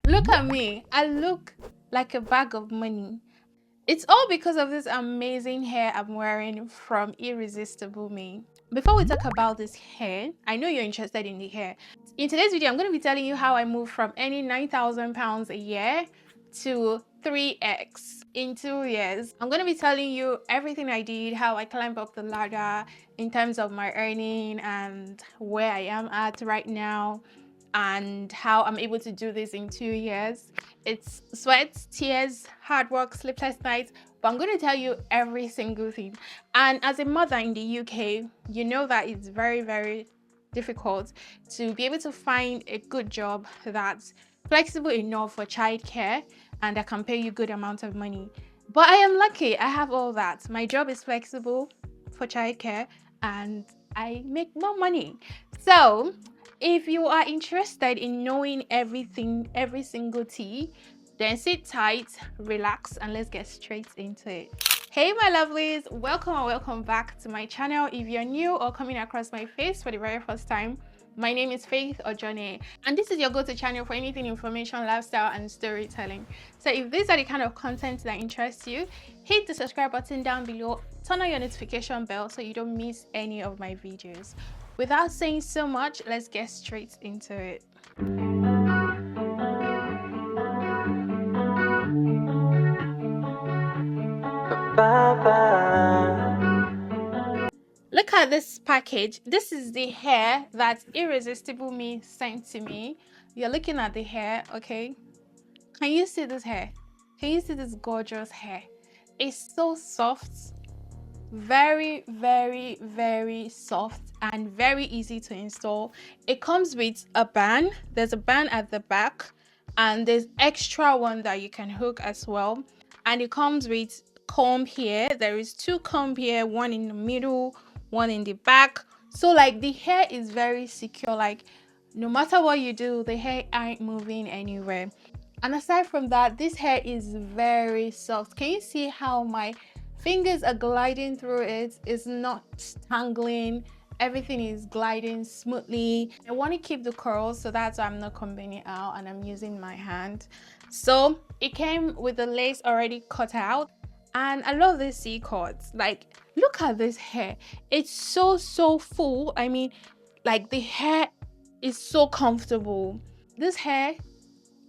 Look at me. I look like a bag of money. It's all because of this amazing hair I'm wearing from Irresistible Me. Before we talk about this hair, I know you're interested in the hair. In today's video, I'm going to be telling you how I moved from earning £9,000 a year to 3x in 2 years. I'm going to be telling you everything I did, how I climbed up the ladder in terms of my earning and where I am at right now, and how I'm able to do this in 2 years. It's sweat, tears, hard work, sleepless nights, but I'm going to tell you every single thing. And as a mother in the UK, you know that it's very, very difficult to be able to find a good job that's flexible enough for childcare and that can pay you good amount of money. But I am lucky. I have all that. My job is flexible for childcare and I make more money. So if you are interested in knowing everything, every single tea, then sit tight, relax, and let's get straight into it. Hey my lovelies, welcome and welcome back to my channel. If you're new or coming across my face for the very first time, my name is Faith Ojone, and this is your go-to channel for anything information, lifestyle, and storytelling. So if these are the kind of content that interests you, hit the subscribe button down below, turn on your notification bell so you don't miss any of my videos. Without saying so much, let's get straight into it. Look at this package. This is the hair that Irresistible Me sent to me. You're looking at the hair, okay? Can you see this hair? Can you see this gorgeous hair? It's so soft, very, very, very soft and very easy to install. It comes with a band. There's a band at the back and there's extra one that you can hook as well, and it comes with comb here. There is 2 comb here, one in the middle, one in the back. So like the hair is very secure, like no matter what you do, the hair ain't moving anywhere. And aside from that, this hair is very soft. Can you see how my fingers are gliding through it? It's not tangling. Everything is gliding smoothly. I want to keep the curls, so that's why I'm not combing it out and I'm using my hand. So it came with the lace already cut out, and I love this C-cords. Like, look at this hair. It's so full. I mean, like the hair is so comfortable. This hair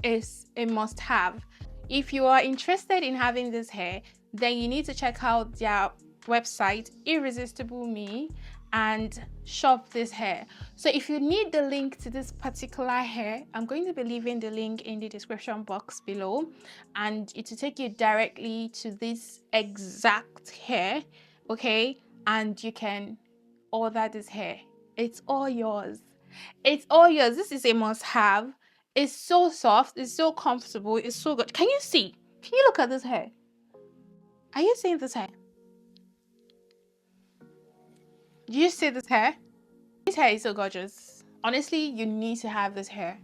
is a must-have. If you are interested in having this hair, then you need to check out their website, Irresistible Me, and shop this hair. So if you need the link to this particular hair, I'm going to be leaving the link in the description box below, and it will take you directly to this exact hair, okay? And you can order this hair. It's all yours. It's all yours. This is a must-have. It's so soft, it's so comfortable, it's so good. Can you see? Can you look at this hair? Are you seeing this hair? Do you see this hair? This hair is so gorgeous. Honestly, you need to have this hair.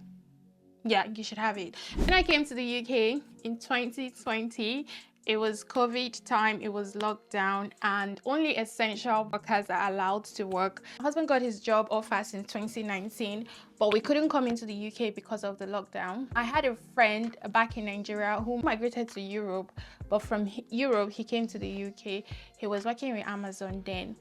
Yeah, you should have it. When I came to the UK in 2020, it was COVID time, it was lockdown, and only essential workers are allowed to work. My husband got his job offer since 2019, but we couldn't come into the UK because of the lockdown. I had a friend back in Nigeria who migrated to Europe, but from Europe, he came to the UK. He was working with Amazon then.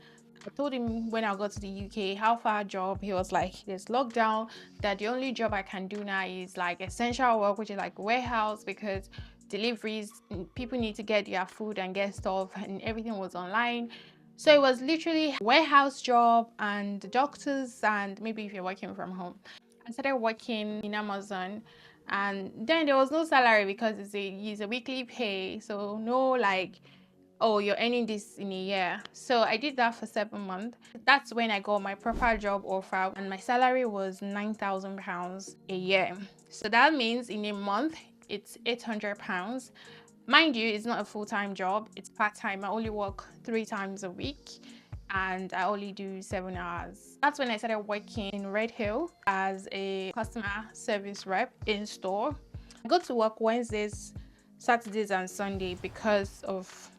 I told him when I got to the UK, how far job? He was like, there's lockdown, that the only job I can do now is like essential work, which is like warehouse, because deliveries, people need to get their food and get stuff, and everything was online. So it was literally warehouse job and doctors, and maybe if you're working from home. I started working in Amazon, and then there was no salary because it's a weekly pay, so no like, oh, you're earning this in a year. So I did that for 7 months. That's when I got my proper job offer, and my salary was £9,000 a year. So that means in a month it's £800. Mind you, it's not a full-time job, it's part-time. I only work 3 times a week and I only do 7 hours. That's when I started working in Red Hill as a customer service rep in store. I go to work Wednesdays, Saturdays, and Sunday because of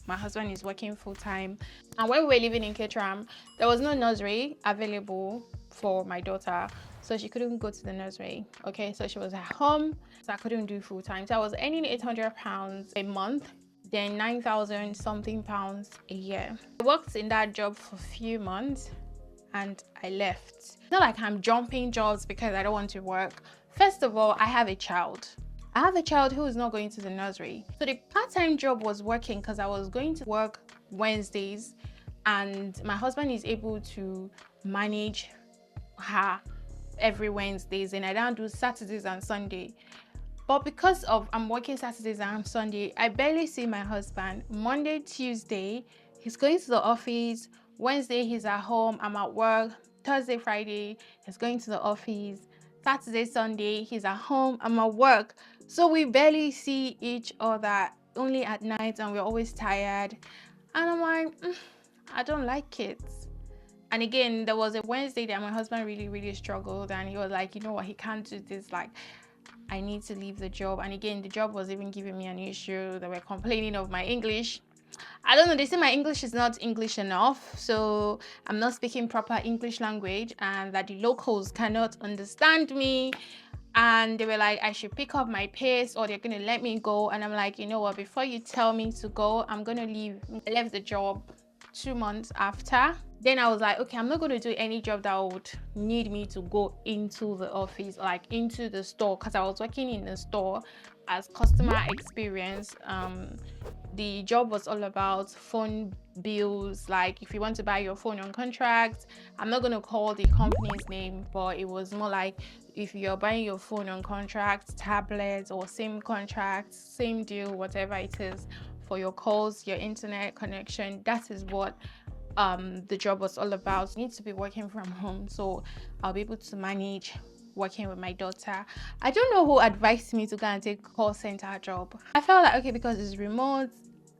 my husband is working full-time. And when we were living in Caterham, there was no nursery available for my daughter. so she couldn't go to the nursery. Okay, so she was at home, so I couldn't do full time. So I was earning £800 a month, then 9,000 something pounds a year. I worked in that job for a few months and I left. It's not like I'm jumping jobs because I don't want to work. First of all, I have a child. I have a child who is not going to the nursery. So the part-time job was working because I was going to work Wednesdays, and my husband is able to manage her every Wednesdays, and I don't do Saturdays and Sunday. But because of I'm working Saturdays and Sunday, I barely see my husband. Monday, Tuesday, he's going to the office. Wednesday, he's at home, I'm at work. Thursday, Friday, he's going to the office. Saturday, Sunday, he's at home, I'm at work. So we barely see each other, only at night, and we're always tired. And I'm like, I don't like it. And again, there was a Wednesday that my husband really struggled, and he was like, you know what, he can't do this, like I need to leave the job. And again, the job was even giving me an issue. They were complaining of my English. I don't know, they say my English is not English enough, so I'm not speaking proper English language, and that the locals cannot understand me. And they were like, I should pick up my pace or they're gonna let me go. And I'm like, you know what, before you tell me to go, I'm gonna leave. I left the job 2 months after. Then I was like, okay, I'm not going to do any job that would need me to go into the office, like into the store, because I was working in the store as customer experience. The job was all about phone bills, like if you want to buy your phone on contract. I'm not going to call the company's name, but it was more like if you're buying your phone on contract, tablets, or same contract, same deal, whatever it is, for your calls, your internet connection. That is what the job was all about. I need to be working from home, so I'll be able to manage working with my daughter. I don't know who advised me to go and take a call center job. I felt like, okay, because it's remote,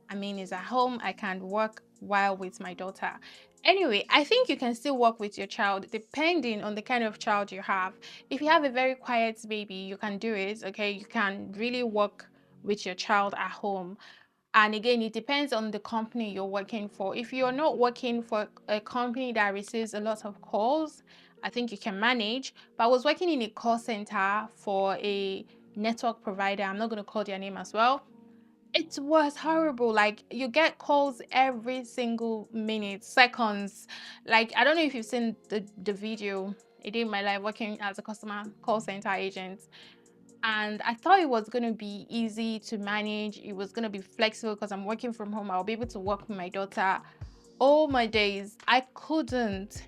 I mean, it's at home, I can work while with my daughter. Anyway, I think you can still work with your child depending on the kind of child you have. If you have a very quiet baby, you can do it. Okay, you can really work with your child at home. And again, it depends on the company you're working for. If you're not working for a company that receives a lot of calls, I think you can manage. But I was working in a call center for a network provider. I'm not going to call their name as well. It was horrible. Like, you get calls every single minute, seconds. Like, I don't know if you've seen the video. A day in my life working as a customer call center agent. And I thought it was going to be easy to manage. It was going to be flexible because I'm working from home. I'll be able to work with my daughter. All my days, I couldn't.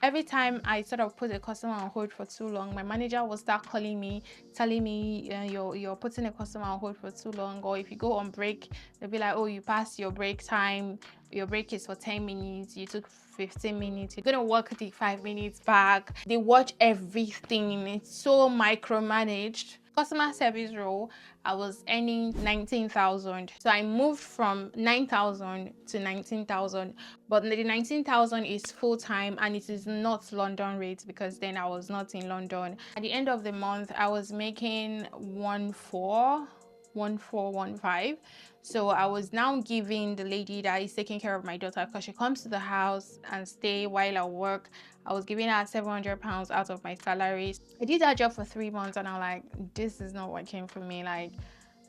Every time I sort of put a customer on hold for too long, my manager will start calling me, telling me you're putting a customer on hold for too long. Or if you go on break, they'll be like, oh, you passed your break time. Your break is for 10 minutes. You took 15 minutes. You're going to work the 5 minutes back. They watch everything. It's so micromanaged. Customer service role, I was earning 19,000. So I moved from 9,000 to 19,000. But the 19,000 is full-time, and it is not London rates because then I was not in London. At the end of the month, I was making 1415. So I was now giving the lady that is taking care of my daughter, because she comes to the house and stay while I work, I was giving her £700 out of my salary. I did that job for 3 months and I'm like, this is not working for me. Like,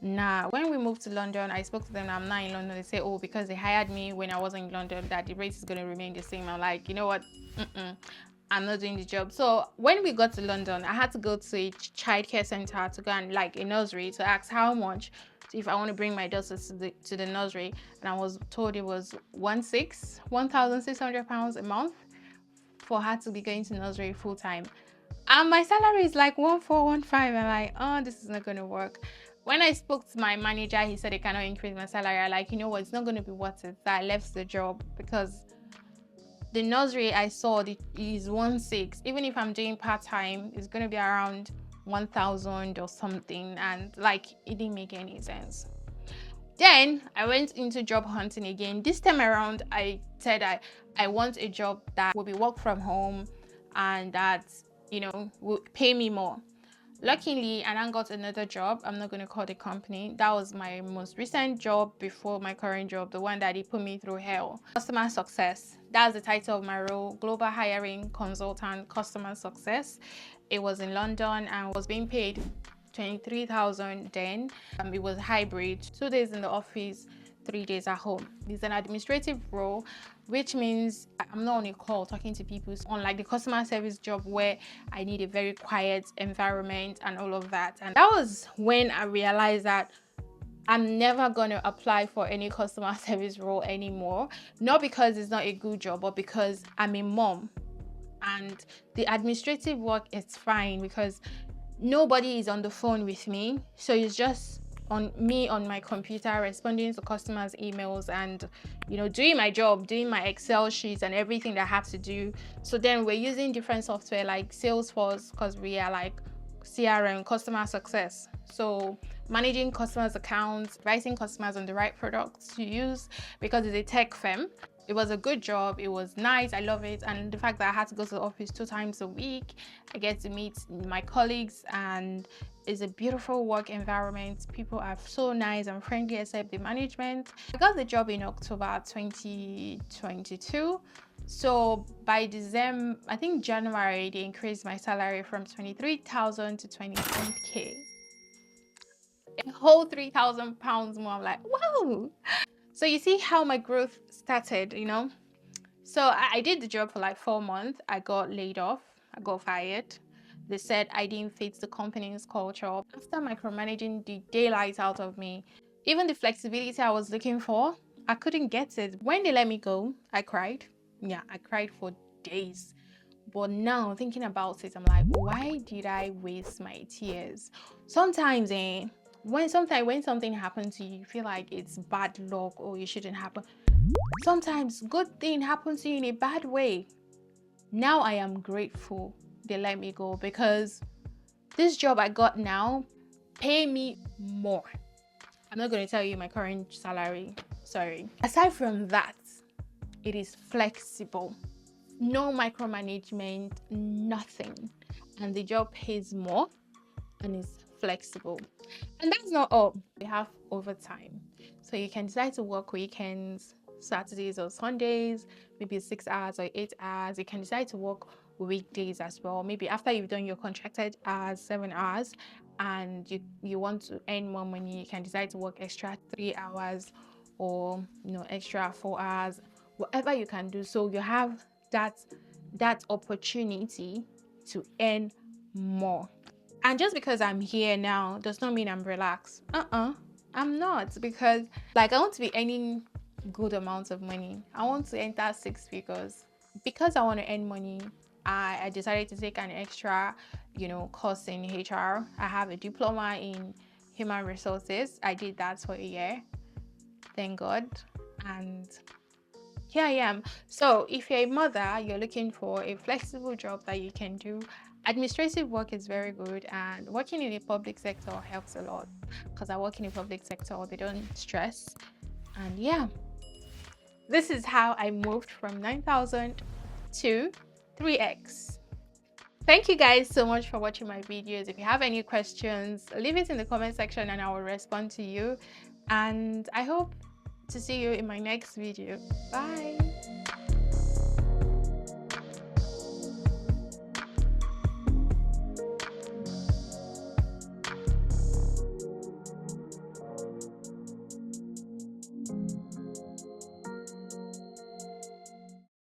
nah. When we moved to London, I spoke to them. I'm not in London. They say, oh, because they hired me when I wasn't in London, that the rate is going to remain the same. I'm like, you know what, I'm not doing the job. So when we got to London, I had to go to a childcare center to go and, like, a nursery, to ask how much if I want to bring my daughter to the nursery. And I was told it was £1,600 a month for her to be going to nursery full time. And my salary is like 1415. I'm like, oh, this is not going to work. When I spoke to my manager, he said he cannot increase my salary. I'm like, you know what, it's not going to be worth it. So I left the job, because the nursery I saw is 1.6. Even if I'm doing part-time, it's going to be around 1,000 or something. And like, it didn't make any sense. Then I went into job hunting again. This time around, I said I want a job that will be work from home and that, you know, will pay me more. Luckily, I then got another job. I'm not going to call the company. That was my most recent job before my current job, the one that he put me through hell. Customer success. That's the title of my role. Global hiring consultant, customer success. It was in London and was being paid 23,000 then. It was hybrid, 2 days in the office, 3 days at home. It's an administrative role, which means I'm not on a call talking to people, unlike the customer service job where I need a very quiet environment and all of that. And that was when I realized that I'm never going to apply for any customer service role anymore. Not because it's not a good job, but because I'm a mom. And the administrative work is fine because nobody is on the phone with me. So it's just on me on my computer responding to customers' emails and, you know, doing my job, doing my Excel sheets and everything that I have to do. So then we're using different software like Salesforce because we are like CRM, customer success. So managing customers' accounts, advising customers on the right products to use because it's a tech firm. It was a good job. It was nice. I love it. And the fact that I had to go to the office 2 times a week, I get to meet my colleagues and it's a beautiful work environment. People are so nice and friendly except the management. I got the job in October 2022. So by December, I think January, they increased my salary from 23,000 to 25K. A whole 3,000 pounds more. I'm like, wow. So you see how my growth started, you know? So I did the job for like 4 months. I got laid off. I got fired. They said I didn't fit the company's culture. After micromanaging the daylight out of me, even the flexibility I was looking for, I couldn't get it. When they let me go, I cried. Yeah, I cried for days. But now thinking about it, I'm like, why did I waste my tears? Sometimes, when something happens to you, you feel like it's bad luck or it shouldn't happen. Sometimes good thing happens to you in a bad way. Now I am grateful they let me go because this job I got now pay me more. I'm not going to tell you my current salary, sorry. Aside from that, it is flexible. No micromanagement, nothing. And the job pays more and is flexible. And that's not all. We have overtime. So you can decide to work weekends, Saturdays or Sundays, maybe 6 hours or 8 hours. You can decide to work weekdays as well. Maybe after you've done your contracted hours, 7 hours, and you want to earn more money, you can decide to work extra 3 hours or, you know, extra 4 hours, whatever you can do. So you have that opportunity to earn more. And just because I'm here now does not mean I'm relaxed. I'm not, because like I want to be earning good amounts of money. I want to enter 6 figures. Because I want to earn money, I decided to take an extra, you know, course in HR. I have a diploma in human resources. I did that for a year, thank God. And here I am. So if you're a mother, you're looking for a flexible job that you can do, administrative work is very good, and working in the public sector helps a lot because I work in the public sector. They don't stress. And yeah, this is how I moved from 9,000 to 3x. Thank you guys so much for watching my videos. If you have any questions, leave it in the comment section and I will respond to you. And I hope to see you in my next video. Bye.